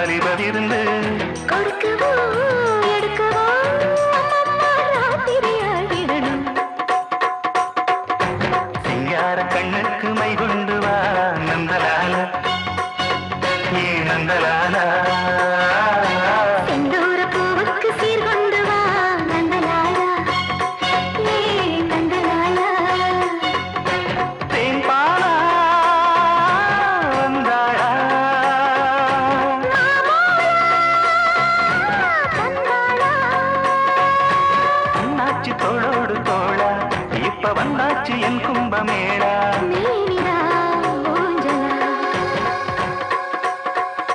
வாலிபவிருந்து கொடுக்கவோ எடுக்கவோ ராத்திரியாகிடணும். சிங்கார கண்ணுக்கு மை கொண்டு வா நந்தலால ஏ நந்தலால செந்தூர பூவுக்கு சீர் கொண்டு வா நந்தலாலா ஏ நந்தலாலா. தேன்பாலா வந்தாளா அண்ணாச்சி தோளோடு தோளா இப்ப வந்தாச்சு என் கும்பமேளா